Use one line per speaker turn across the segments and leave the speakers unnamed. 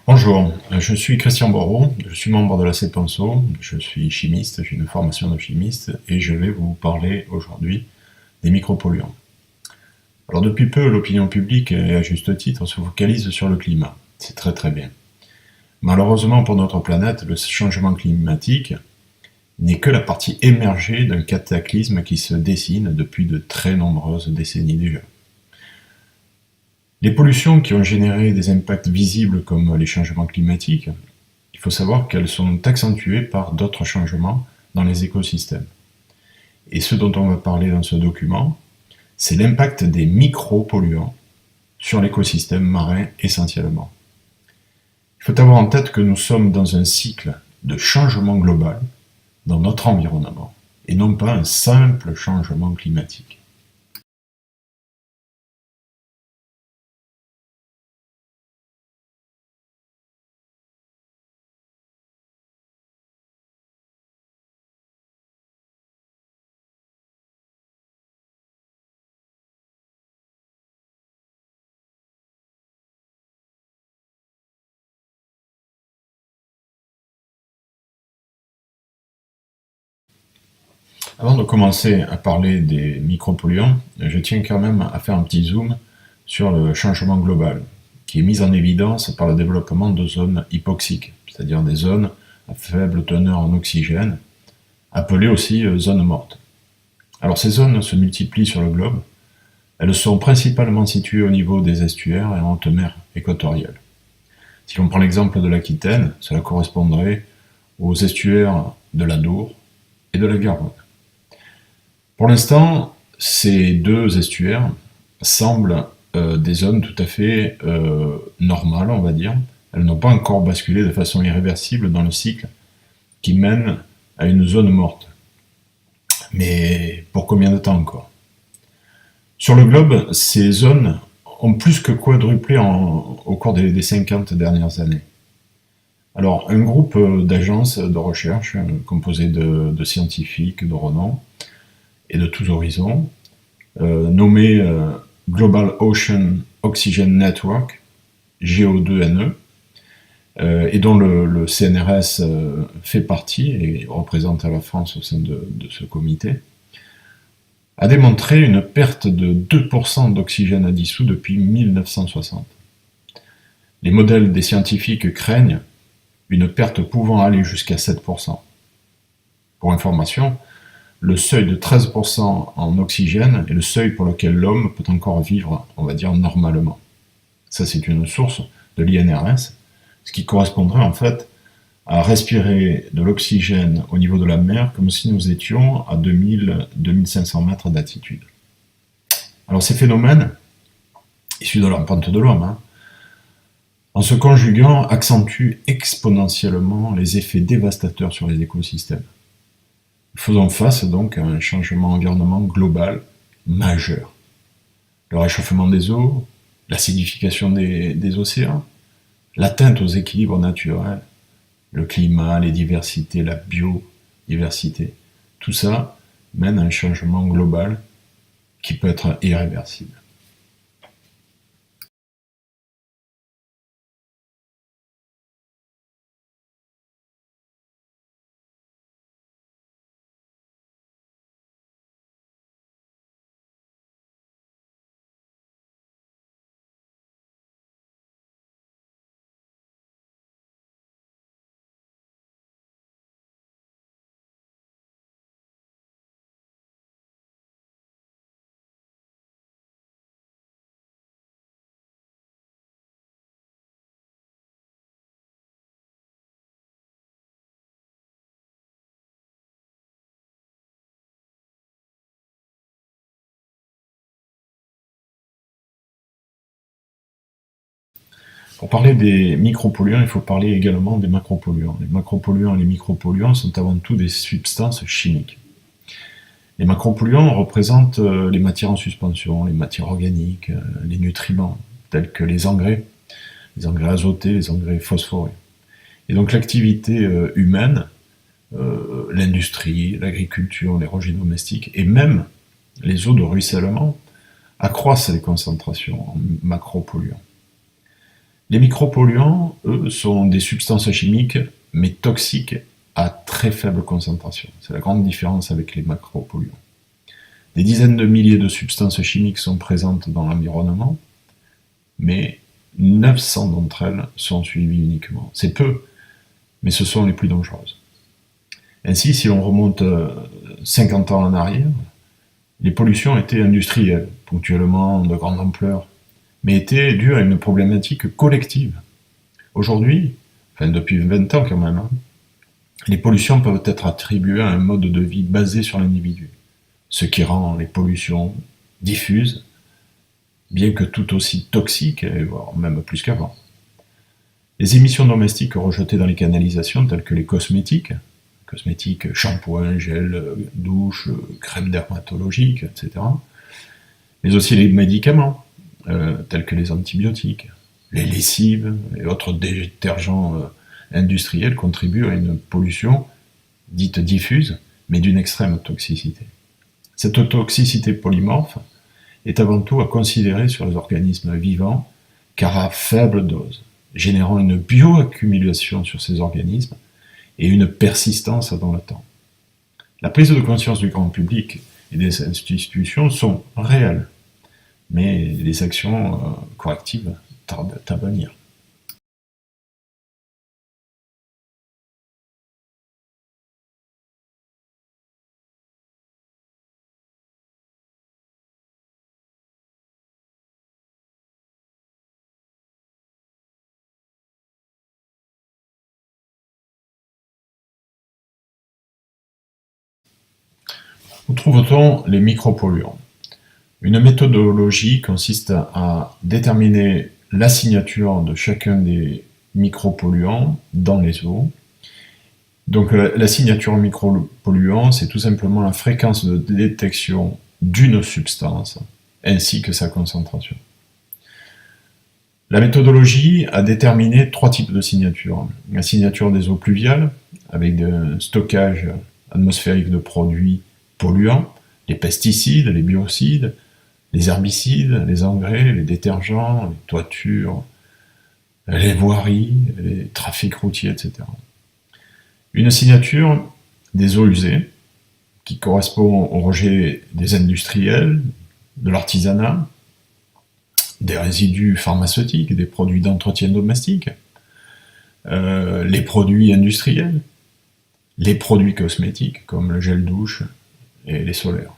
Bonjour, je suis Christian Borot, je suis membre de la CEPANSO, je suis chimiste, j'ai une formation de chimiste et je vais vous parler aujourd'hui des micropolluants. Alors depuis peu, l'opinion publique, et à juste titre, se focalise sur le climat. C'est très très bien. Malheureusement pour notre planète, le changement climatique n'est que la partie émergée d'un cataclysme qui se dessine depuis de très nombreuses décennies déjà. Les pollutions qui ont généré des impacts visibles comme les changements climatiques, il faut savoir qu'elles sont accentuées par d'autres changements dans les écosystèmes. Et ce dont on va parler dans ce document, c'est l'impact des micropolluants sur l'écosystème marin essentiellement. Il faut avoir en tête que nous sommes dans un cycle de changement global dans notre environnement et non pas un simple changement climatique. Avant de commencer à parler des micropolluants, je tiens quand même à faire un petit zoom sur le changement global, qui est mis en évidence par le développement de zones hypoxiques, c'est-à-dire des zones à faible teneur en oxygène, appelées aussi zones mortes. Alors ces zones se multiplient sur le globe, elles sont principalement situées au niveau des estuaires et en haute mer équatoriale. Si l'on prend l'exemple de l'Aquitaine, cela correspondrait aux estuaires de l'Adour et de la Garonne. Pour l'instant, ces deux estuaires semblent des zones tout à fait normales, on va dire. Elles n'ont pas encore basculé de façon irréversible dans le cycle qui mène à une zone morte. Mais pour combien de temps encore? Sur le globe, ces zones ont plus que quadruplé au cours des 50 dernières années. Alors, un groupe d'agences de recherche composé de scientifiques de renom et de tous horizons, nommé Global Ocean Oxygen Network, GO2NE, et dont le CNRS fait partie et représente la France au sein de ce comité, a démontré une perte de 2% d'oxygène dissous depuis 1960. Les modèles des scientifiques craignent une perte pouvant aller jusqu'à 7%. Pour information, le seuil de 13% en oxygène est le seuil pour lequel l'homme peut encore vivre, on va dire, normalement. Ça, c'est une source de l'INRS, ce qui correspondrait en fait à respirer de l'oxygène au niveau de la mer comme si nous étions à 2000-2500 mètres d'altitude. Alors ces phénomènes, issus de l'empreinte de l'homme, en se conjuguant, accentuent exponentiellement les effets dévastateurs sur les écosystèmes. Faisons face donc à un changement environnement global majeur. Le réchauffement des eaux, l'acidification des océans, l'atteinte aux équilibres naturels, le climat, les diversités, la biodiversité, tout ça mène à un changement global qui peut être irréversible. Pour parler des micropolluants, il faut parler également des macropolluants. Les macropolluants et les micropolluants sont avant tout des substances chimiques. Les macropolluants représentent les matières en suspension, les matières organiques, les nutriments, tels que les engrais azotés, les engrais phosphorés. Et donc l'activité humaine, l'industrie, l'agriculture, les rejets domestiques, et même les eaux de ruissellement, accroissent les concentrations en macropolluants. Les micropolluants, eux, sont des substances chimiques, mais toxiques à très faible concentration. C'est la grande différence avec les macropolluants. Des dizaines de milliers de substances chimiques sont présentes dans l'environnement, mais 900 d'entre elles sont suivies uniquement. C'est peu, mais ce sont les plus dangereuses. Ainsi, si l'on remonte 50 ans en arrière, les pollutions étaient industrielles, ponctuellement de grande ampleur, mais étaient dues à une problématique collective. Aujourd'hui, enfin depuis 20 ans quand même, les pollutions peuvent être attribuées à un mode de vie basé sur l'individu, ce qui rend les pollutions diffuses, bien que tout aussi toxiques, et voire même plus qu'avant. Les émissions domestiques rejetées dans les canalisations, telles que les cosmétiques, shampoing, gel, douche, crème dermatologique, etc., mais aussi les médicaments, tels que les antibiotiques, les lessives et autres détergents industriels contribuent à une pollution dite diffuse, mais d'une extrême toxicité. Cette toxicité polymorphe est avant tout à considérer sur les organismes vivants, car à faible dose, générant une bioaccumulation sur ces organismes et une persistance dans le temps. La prise de conscience du grand public et des institutions sont réelles, mais les actions correctives tardent à venir. Où trouve-t-on les micropolluants? Une méthodologie consiste à déterminer la signature de chacun des micropolluants dans les eaux. Donc la signature micropolluant, c'est tout simplement la fréquence de détection d'une substance ainsi que sa concentration. La méthodologie a déterminé 3 types de signatures. La signature des eaux pluviales, avec un stockage atmosphérique de produits polluants, les pesticides, les biocides, les herbicides, les engrais, les détergents, les toitures, les voiries, les trafics routiers, etc. Une signature des eaux usées, qui correspond au rejet des industriels, de l'artisanat, des résidus pharmaceutiques, des produits d'entretien domestique, les produits industriels, les produits cosmétiques comme le gel douche et les solaires.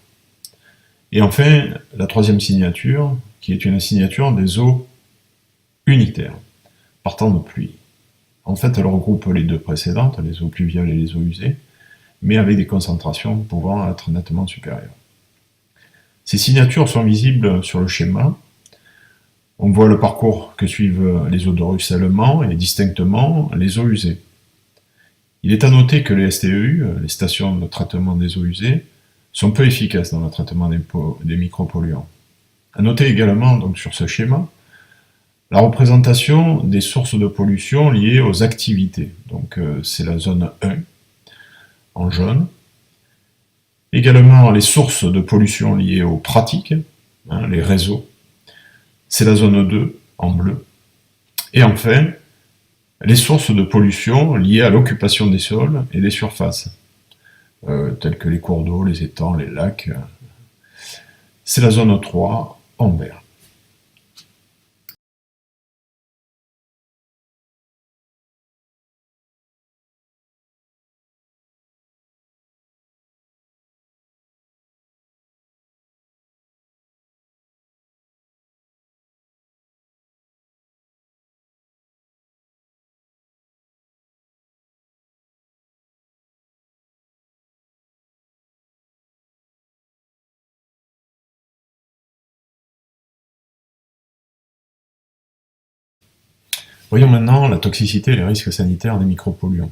Et enfin, la 3e signature, qui est une signature des eaux unitaires, partant de pluie. En fait, elle regroupe les 2 précédentes, les eaux pluviales et les eaux usées, mais avec des concentrations pouvant être nettement supérieures. Ces signatures sont visibles sur le schéma. On voit le parcours que suivent les eaux de ruissellement et distinctement les eaux usées. Il est à noter que les STEU, les stations de traitement des eaux usées, sont peu efficaces dans le traitement des micropolluants. À noter également donc, sur ce schéma la représentation des sources de pollution liées aux activités. Donc c'est la zone 1 en jaune. Également les sources de pollution liées aux pratiques, les réseaux. C'est la zone 2 en bleu. Et enfin, les sources de pollution liées à l'occupation des sols et des surfaces, tels que les cours d'eau, les étangs, les lacs. C'est la zone 3 en vert. Voyons maintenant la toxicité et les risques sanitaires des micropolluants.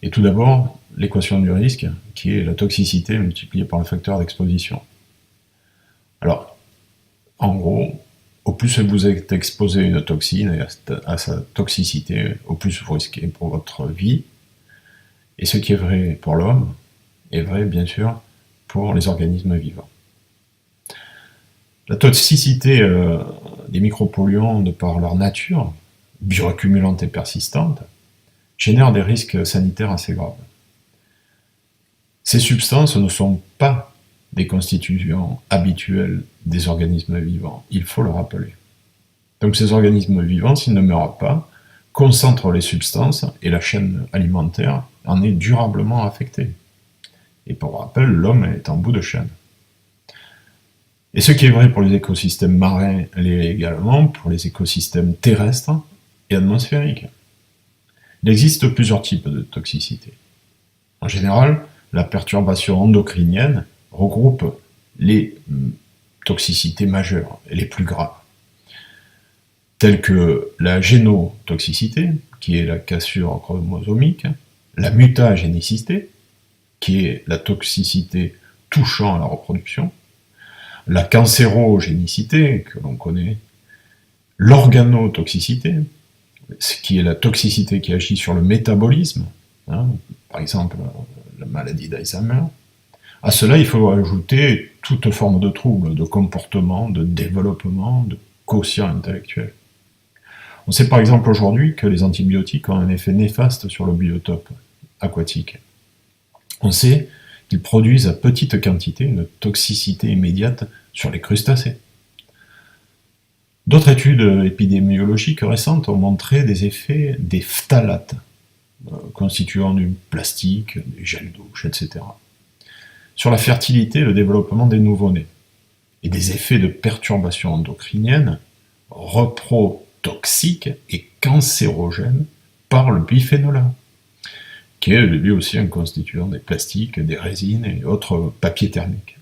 Et tout d'abord, l'équation du risque, qui est la toxicité multipliée par le facteur d'exposition. Alors, en gros, au plus vous êtes exposé à une toxine et à sa toxicité, au plus vous risquez pour votre vie. Et ce qui est vrai pour l'homme est vrai, bien sûr, pour les organismes vivants. La toxicité des micropolluants, de par leur nature, bioaccumulantes et persistantes, génèrent des risques sanitaires assez graves. Ces substances ne sont pas des constituants habituels des organismes vivants, il faut le rappeler. Donc ces organismes vivants, s'ils ne meurent pas, concentrent les substances et la chaîne alimentaire en est durablement affectée. Et pour rappel, l'homme est en bout de chaîne. Et ce qui est vrai pour les écosystèmes marins l'est également pour les écosystèmes terrestres et atmosphériques. Il existe plusieurs types de toxicité. En général, la perturbation endocrinienne regroupe les toxicités majeures et les plus graves, telles que la génotoxicité, qui est la cassure chromosomique, la mutagénicité, qui est la toxicité touchant à la reproduction, la cancérogénicité, que l'on connaît, l'organotoxicité, qui est la toxicité qui agit sur le métabolisme, par exemple la maladie d'Alzheimer. À cela, il faut ajouter toute forme de trouble, de comportement, de développement, de quotient intellectuel. On sait par exemple aujourd'hui que les antibiotiques ont un effet néfaste sur le biotope aquatique. On sait qu'ils produisent à petite quantité une toxicité immédiate sur les crustacés. D'autres études épidémiologiques récentes ont montré des effets des phtalates, constituant du plastique, des gels douche, etc., sur la fertilité et le développement des nouveau-nés, et des effets de perturbations endocriniennes reprotoxiques et cancérogènes par le biphénol A, qui est lui aussi un constituant des plastiques, des résines et autres papiers thermiques.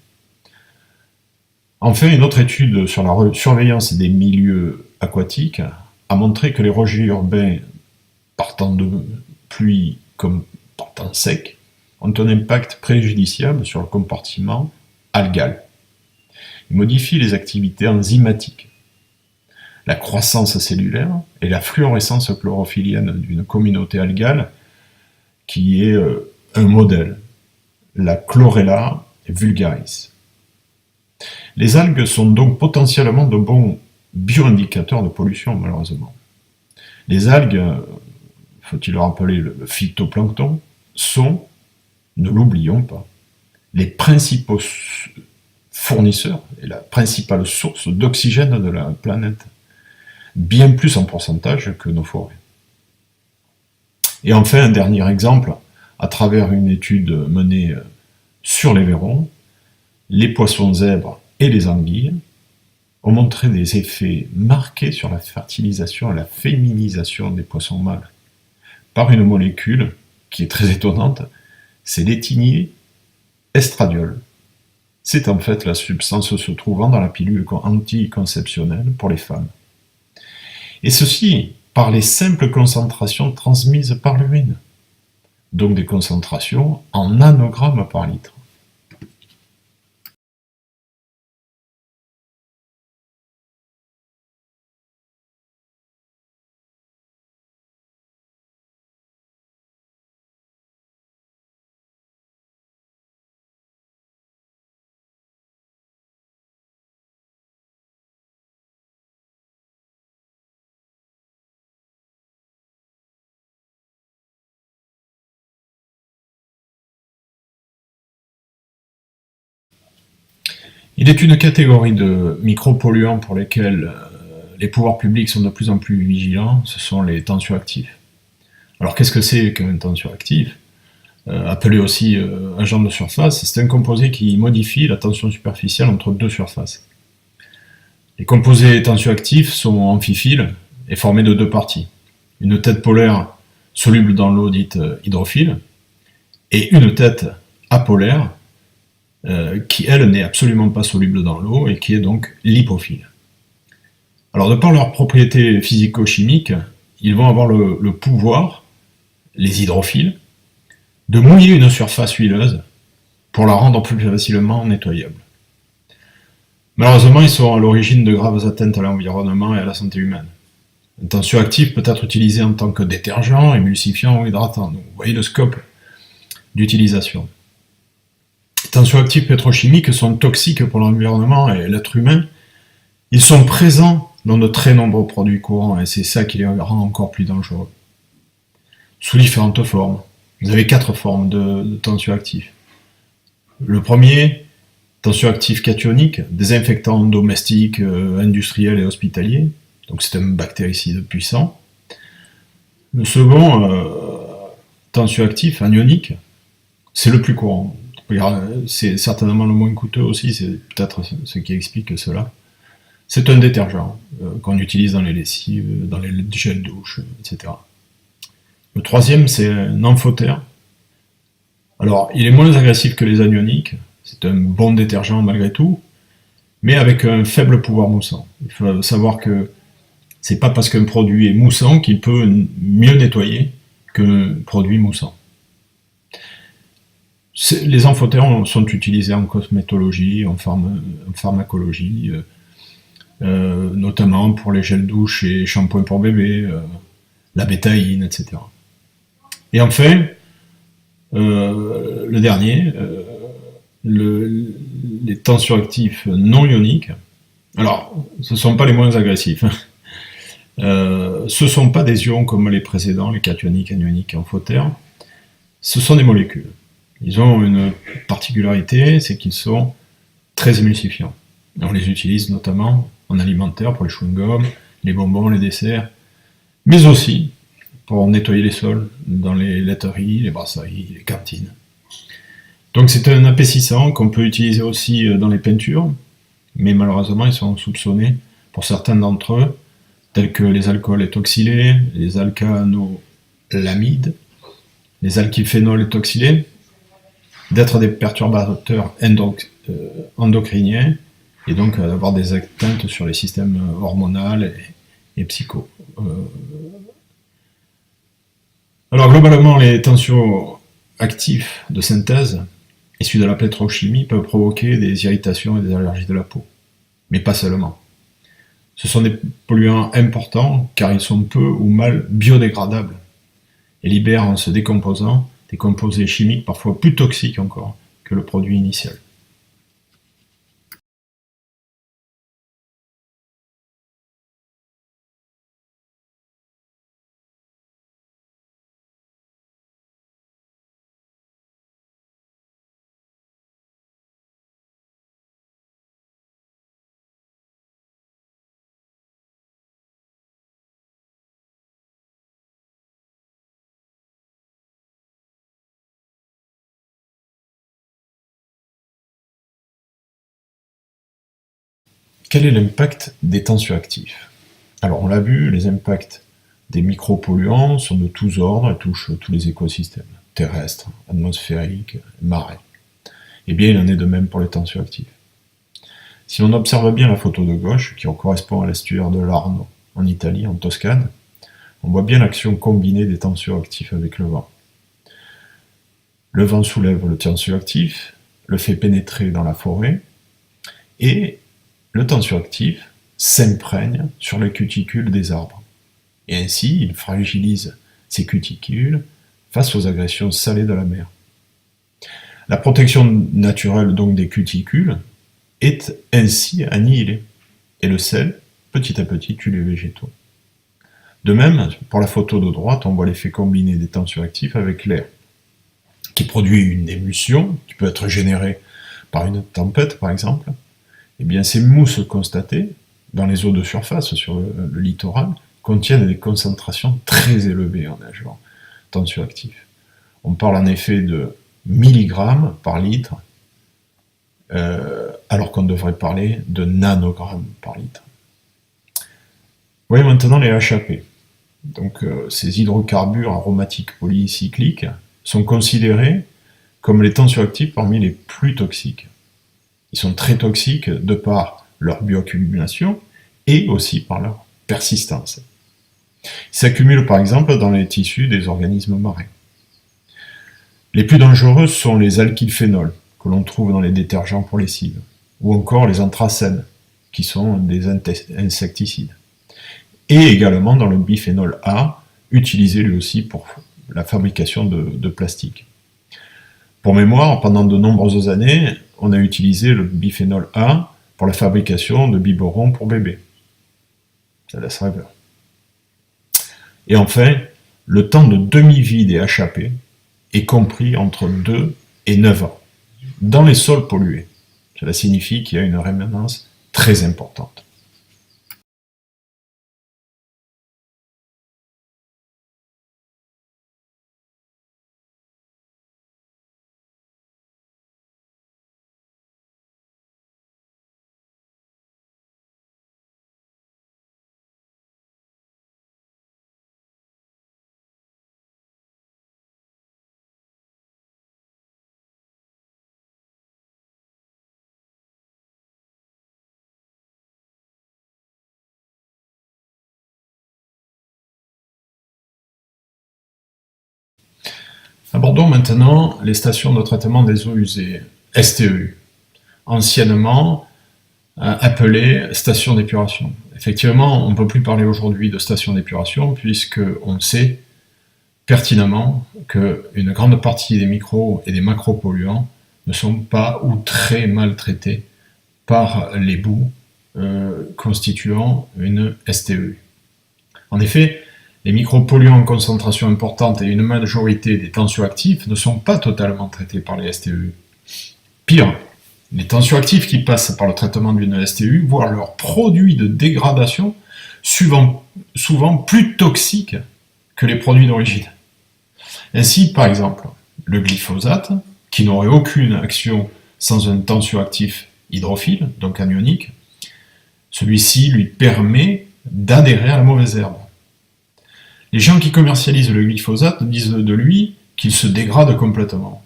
Enfin, une autre étude sur la surveillance des milieux aquatiques a montré que les rejets urbains partant de pluie comme partant sec ont un impact préjudiciable sur le compartiment algal. Ils modifient les activités enzymatiques, la croissance cellulaire et la fluorescence chlorophyllienne d'une communauté algale qui est un modèle, la Chlorella vulgaris. Les algues sont donc potentiellement de bons bioindicateurs de pollution, malheureusement. Les algues, faut-il le rappeler, le phytoplancton, sont, ne l'oublions pas, les principaux fournisseurs et la principale source d'oxygène de la planète, bien plus en pourcentage que nos forêts. Et enfin, un dernier exemple, à travers une étude menée sur les vairons, les poissons zèbres et les anguilles ont montré des effets marqués sur la fertilisation et la féminisation des poissons mâles par une molécule qui est très étonnante, c'est l'éthyliestradiol. C'est en fait la substance se trouvant dans la pilule anticonceptionnelle pour les femmes. Et ceci par les simples concentrations transmises par l'urine, donc des concentrations en nanogrammes par litre. Il est une catégorie de micropolluants pour lesquels les pouvoirs publics sont de plus en plus vigilants, ce sont les tensioactifs. Alors qu'est-ce que c'est qu'un tensioactif ? Appelé aussi agent de surface, c'est un composé qui modifie la tension superficielle entre deux surfaces. Les composés tensioactifs sont amphiphiles et formés de deux parties. Une tête polaire soluble dans l'eau dite hydrophile, et une tête apolaire qui, elle, n'est absolument pas soluble dans l'eau et qui est donc lipophile. Alors, de par leurs propriétés physico-chimiques, ils vont avoir le pouvoir, les hydrophiles, de mouiller une surface huileuse pour la rendre plus facilement nettoyable. Malheureusement, ils sont à l'origine de graves atteintes à l'environnement et à la santé humaine. Un tensioactif peut être utilisé en tant que détergent, émulsifiant ou hydratant. Donc, vous voyez le scope d'utilisation. Les tensioactifs pétrochimiques sont toxiques pour l'environnement et l'être humain. Ils sont présents dans de très nombreux produits courants, et c'est ça qui les rend encore plus dangereux. Sous différentes formes. Vous avez 4 formes de tensioactifs. Le premier, tensioactif cationique, désinfectant domestique, industriel et hospitalier. Donc c'est un bactéricide puissant. Le second, tensioactif anionique, c'est le plus courant. C'est certainement le moins coûteux aussi, c'est peut-être ce qui explique cela. C'est un détergent qu'on utilise dans les lessives, dans les gels douche, etc. Le troisième, c'est un amphotère. Alors, il est moins agressif que les anioniques, c'est un bon détergent malgré tout, mais avec un faible pouvoir moussant. Il faut savoir que c'est pas parce qu'un produit est moussant qu'il peut mieux nettoyer qu'un produit moussant. Les amphotères sont utilisés en cosmétologie, en pharmacologie, notamment pour les gels douche et shampoings pour bébé, la bétaïne, etc. Et enfin, le dernier, les tensioactifs non ioniques. Alors, ce ne sont pas les moins agressifs. Ce ne sont pas des ions comme les précédents, les cationiques, anioniques et amphotères. Ce sont des molécules. Ils ont une particularité, c'est qu'ils sont très émulsifiants. On les utilise notamment en alimentaire pour les chewing-gums, les bonbons, les desserts, mais aussi pour nettoyer les sols dans les laiteries, les brasseries, les cantines. Donc c'est un épaississant qu'on peut utiliser aussi dans les peintures, mais malheureusement ils sont soupçonnés, pour certains d'entre eux, tels que les alcools éthoxylés, les alcanolamides, les alkylphénols éthoxylés, d'être des perturbateurs endocriniens, et donc d'avoir des atteintes sur les systèmes hormonaux et psycho. Alors globalement, les tensioactifs de synthèse, issus de la pétrochimie, peuvent provoquer des irritations et des allergies de la peau. Mais pas seulement. Ce sont des polluants importants car ils sont peu ou mal biodégradables et libèrent en se décomposant des composés chimiques parfois plus toxiques encore que le produit initial. Quel est l'impact des tensioactifs? Alors on l'a vu, les impacts des micropolluants sont de tous ordres et touchent tous les écosystèmes, terrestres, atmosphériques, marais. Eh bien il en est de même pour les tensioactifs. Si on observe bien la photo de gauche, qui correspond à l'estuaire de l'Arno, en Italie, en Toscane, on voit bien l'action combinée des tensioactifs avec le vent. Le vent soulève le tensioactif, le fait pénétrer dans la forêt, et le tensioactif s'imprègne sur les cuticules des arbres. Et ainsi, il fragilise ces cuticules face aux agressions salées de la mer. La protection naturelle donc des cuticules est ainsi annihilée, et le sel, petit à petit, tue les végétaux. De même, pour la photo de droite, on voit l'effet combiné des tensioactifs avec l'air, qui produit une émulsion, qui peut être générée par une tempête par exemple. Eh bien, ces mousses constatées dans les eaux de surface sur le littoral contiennent des concentrations très élevées en agents tensioactifs. On parle en effet de milligrammes par litre, alors qu'on devrait parler de nanogrammes par litre. Voyez maintenant les HAP. Donc, ces hydrocarbures aromatiques polycycliques sont considérés comme les tensioactifs parmi les plus toxiques. Ils sont très toxiques de par leur bioaccumulation et aussi par leur persistance. Ils s'accumulent par exemple dans les tissus des organismes marins. Les plus dangereux sont les alkylphénols, que l'on trouve dans les détergents pour lessive, ou encore les anthracènes, qui sont des insecticides. Et également dans le biphénol A, utilisé lui aussi pour la fabrication de plastique. Pour mémoire, pendant de nombreuses années, on a utilisé le biphénol A pour la fabrication de biberons pour bébés. Ça laisse rêveur. Et enfin, le temps de demi-vie des HAP est compris entre 2 et 9 ans dans les sols pollués. Cela signifie qu'il y a une rémanence très importante. Abordons maintenant les stations de traitement des eaux usées, STEU, anciennement appelées stations d'épuration. Effectivement, on ne peut plus parler aujourd'hui de stations d'épuration puisqu'on sait pertinemment qu'une grande partie des micros et des macropolluants ne sont pas ou très mal traités par les boues constituant une STEU. En effet, les micropolluants en concentration importante et une majorité des tensioactifs ne sont pas totalement traités par les STEU. Pire, les tensioactifs qui passent par le traitement d'une STEU voient leurs produits de dégradation souvent plus toxiques que les produits d'origine. Ainsi, par exemple, le glyphosate, qui n'aurait aucune action sans un tensioactif hydrophile, donc anionique, celui-ci lui permet d'adhérer à la mauvaise herbe. Les gens qui commercialisent le glyphosate disent de lui qu'il se dégrade complètement.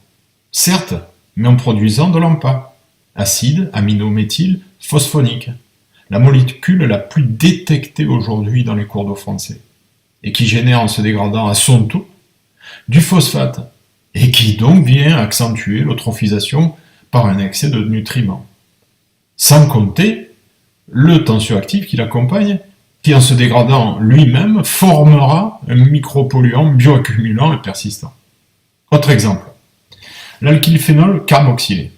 Certes, mais en produisant de l'AMPA, acide aminométhyle phosphonique, la molécule la plus détectée aujourd'hui dans les cours d'eau français, et qui génère en se dégradant à son tour du phosphate, et qui donc vient accentuer l'eutrophisation par un excès de nutriments. Sans compter le tensioactif qui l'accompagne, qui en se dégradant lui-même formera un micropolluant bioaccumulant et persistant. Autre exemple, l'alkylphénol carboxylé,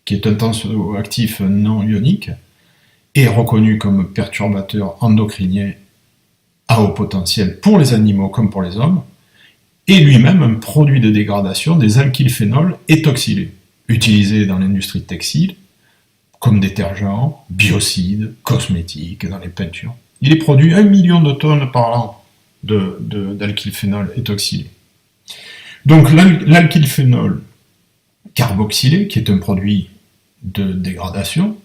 qui est un tensioactif non ionique, est reconnu comme perturbateur endocrinien à haut potentiel pour les animaux comme pour les hommes, et lui-même un produit de dégradation des alkylphénols étoxylés, utilisés dans l'industrie textile, comme détergents, biocides, cosmétiques, dans les peintures. Il est produit 1 million de tonnes par an d'alkylphénol étoxylé. Donc l'alkylphénol carboxylé, qui est un produit de dégradation,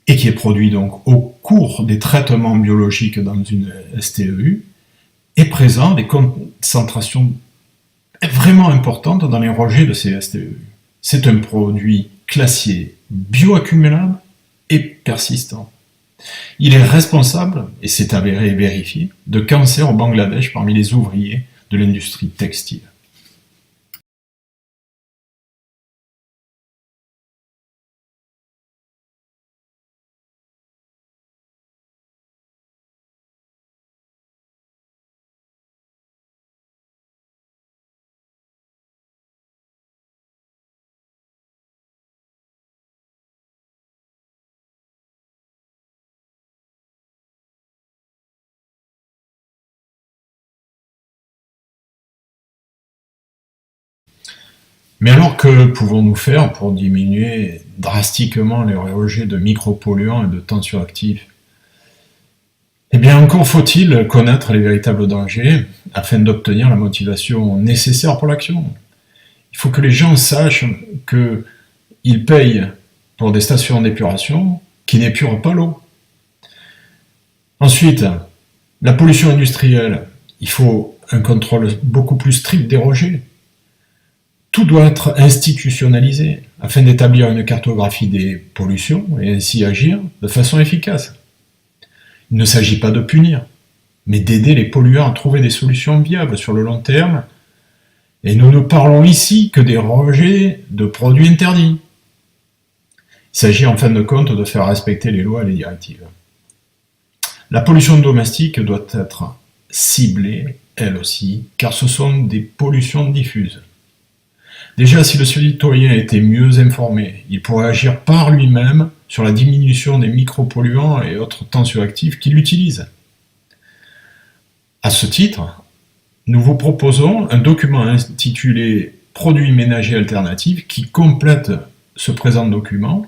et qui est produit donc au cours des traitements biologiques dans une STEU, est présent à des concentrations vraiment importantes dans les rejets de ces STEU. C'est un produit classé bioaccumulable et persistant. Il est responsable, et c'est avéré et vérifié, de cancers au Bangladesh parmi les ouvriers de l'industrie textile. Mais alors que pouvons-nous faire pour diminuer drastiquement les rejets de micropolluants et de tensioactifs? Eh bien, encore faut-il connaître les véritables dangers afin d'obtenir la motivation nécessaire pour l'action. Il faut que les gens sachent qu'ils payent pour des stations d'épuration qui n'épurent pas l'eau. Ensuite, la pollution industrielle, il faut un contrôle beaucoup plus strict des rejets. Tout doit être institutionnalisé afin d'établir une cartographie des pollutions et ainsi agir de façon efficace. Il ne s'agit pas de punir, mais d'aider les pollueurs à trouver des solutions viables sur le long terme. Et nous ne parlons ici que des rejets de produits interdits. Il s'agit en fin de compte de faire respecter les lois et les directives. La pollution domestique doit être ciblée, elle aussi, car ce sont des pollutions diffuses. Déjà, si le citoyen était mieux informé, il pourrait agir par lui-même sur la diminution des micropolluants et autres tensioactifs qui l'utilisent. À ce titre, nous vous proposons un document intitulé « Produits ménagers alternatifs » qui complète ce présent document.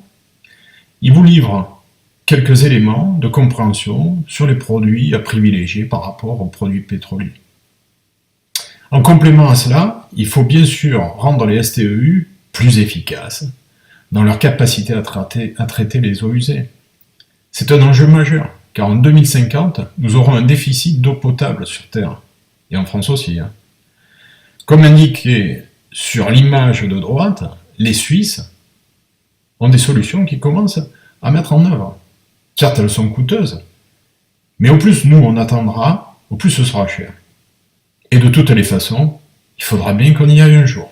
Il vous livre quelques éléments de compréhension sur les produits à privilégier par rapport aux produits pétroliers. En complément à cela, il faut bien sûr rendre les STEU plus efficaces dans leur capacité à traiter les eaux usées. C'est un enjeu majeur, car en 2050, nous aurons un déficit d'eau potable sur Terre, et en France aussi. Comme indiqué sur l'image de droite, les Suisses ont des solutions qui commencent à mettre en œuvre. Certes, elles sont coûteuses, mais au plus nous on attendra, au plus ce sera cher. Et de toutes les façons, il faudra bien qu'on y aille un jour.